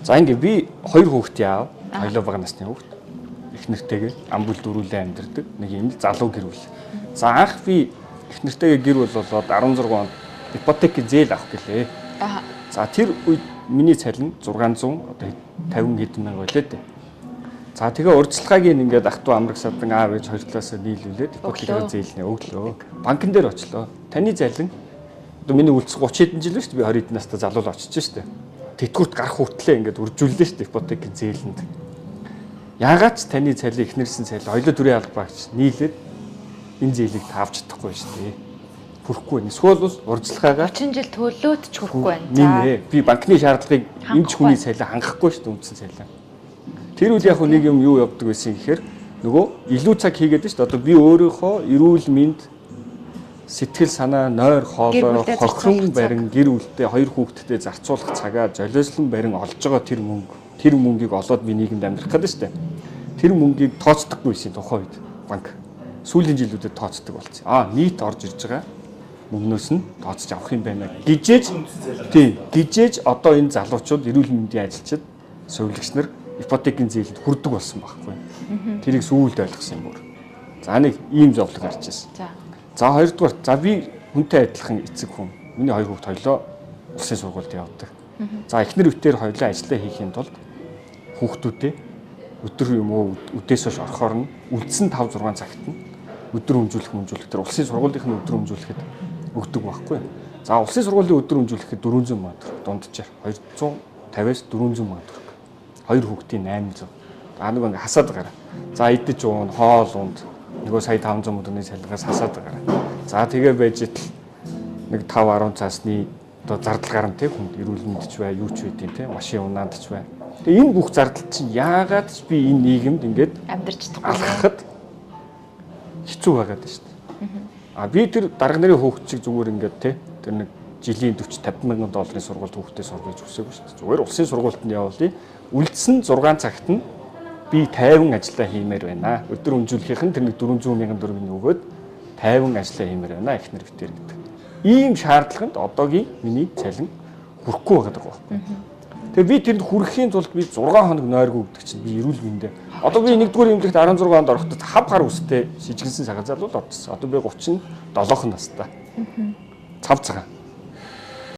За ингээ би хоёр хүүхэд яав. Хоёулаа бага насны хүүхэд. Их нэртэйгээ ам бүл дөрүүлээ амьдэрдэг. Нэг юм залуу гэр бүл. За анх би их нэртэйгээ гэр бүл болоод 16 онд ипотекийн зээл авах гэлээ. За тэр үед миний цалин 600 одоо 50 хэдэн мянга байлээ дээ. За тэгээ урьдчилгаагийн ингээд ах トゥ амраг садан аав ээж хоёр талаас нийлүүлээд ипотекийн зээлний өглөө. Банкн дээр очлоо. Таны цалин одоо миний үлдсэн 30 хэдэн жил шүү дээ. Би 20 хэдэн настай залуу очиж шүү дээ. Тэтгэврт гарах хүртлээр ингээд үржүүллээ шүү дээ ипотекийн зээлэнд. Яагаад ч таны цалин ихнэрсэн цалин хоёулаа төрийн албаагч нийлээд энэ зээлийг таавч чадахгүй шүү дээ. Хүрхгүй байна. Эсвэл бас урьдчилгаагаа 30 жил төлөөд ч хүрхгүй байна. За. Би банкны шаардлагыг эмч хүний цалин хангахгүй шүү дээ үндсэн цалин. Тэр үл яг нэг юм юу явдаг байсан гэхээр нөгөө илүү цаг хийгээд шүү дээ. Одоо би өөрийнхөө эрүүл мэнд сэтгэл санаа, нойр хоолой, хохирон барин гэр бүлтэй хоёр хүүхэдтэй зарцуулах цагаа золиослон барин олж байгаа тэр мөнгийг олоод би нийгэмд амьдрах гэдэг шүү дээ. Тэр мөнгийг тооцдоггүйсэн тухайн үед банк сүүлийн жилүүдэд тооцдог болсон. Нийт орж ирж байгаа мөнгнөөс нь тооцож авах юм байна гижээж одоо энэ залуучууд эрүүл мэндийн ажилчид сувилагч нар ипотекийн зээлд хүрдэг болсон байхгүй. Тэрийг сүүлд ойлгосон юм бүр. За нэг ийм зовлог гарч ирсэн. За хоёрдугаар за би хүнтэй адилхан эцэг хүн. Миний хоёр хүүхэд хоёлоо улсын сургуульд явдаг. За эхнэр үтээр хоёлоо ажиллаа хийхийн тулд хүүхдүүдээ өдөр юм уу үдээс хойш орохоор нь үлдсэн 5 6 цагт нь өдөр өмжүүлэх тэр улсын сургуулийн өдөр өмжүүлэхэд өгдөг байхгүй. За улсын сургуулийн өдөр өмжүүлэхэд 400 мянга төгрөг дунджаар 250-аас 400 мянга төгрөг. Хоёр хүүхдийн 800. Нэг ингээ хасаад гараа. За идэж уун, хоол унд нөгөө сая 500 мөнгөний цалингаас хасаад гараа. За тэгээ байж итл нэг 5 10 цаасны одоо зардал гарна те хүнд эрүүл мэнд ч бай, юу ч үгүй те машин унаанд ч бай. Тэгээ энэ бүх зардал чинь яагаад ч би энэ нийгэмд ингээд амьдарч чадахгүй алхахад хэцүү байгаад байна шүү дээ. Би тэр дарга нарын хүүхд чиг зүгээр ингээд те тэр нэг жилийн 40-50 мянган долларын сургуульд хүүхдээ сургаж өгсөөгүй шүү дээ. Зүгээр улсын сургуульд нь явуулъя. Үлдсэн 6 цагт нь би 50 ажиллаа хиймээр байна. Өдөр өмжүүлэхийнх нь тэр нэг 400 мянган төгрөгийг өгөөд 50 ажиллаа хиймээр байна эхнэр битэр гэдэг. Ийм шаардлаганд одоогийн миний цалин хүрэхгүй байгаа даа. Тэгээ би тэнд хүрэхийн тулд би 6 хоног нойргүй өгдөг чинь би эрүүл мэндэ. Одоо би 1-р эмнэлэгт 16 онд орохдод хав хар үстэй шижигсэн сага залуу орчихсон. Одоо би 37 настай. Цав цагаан.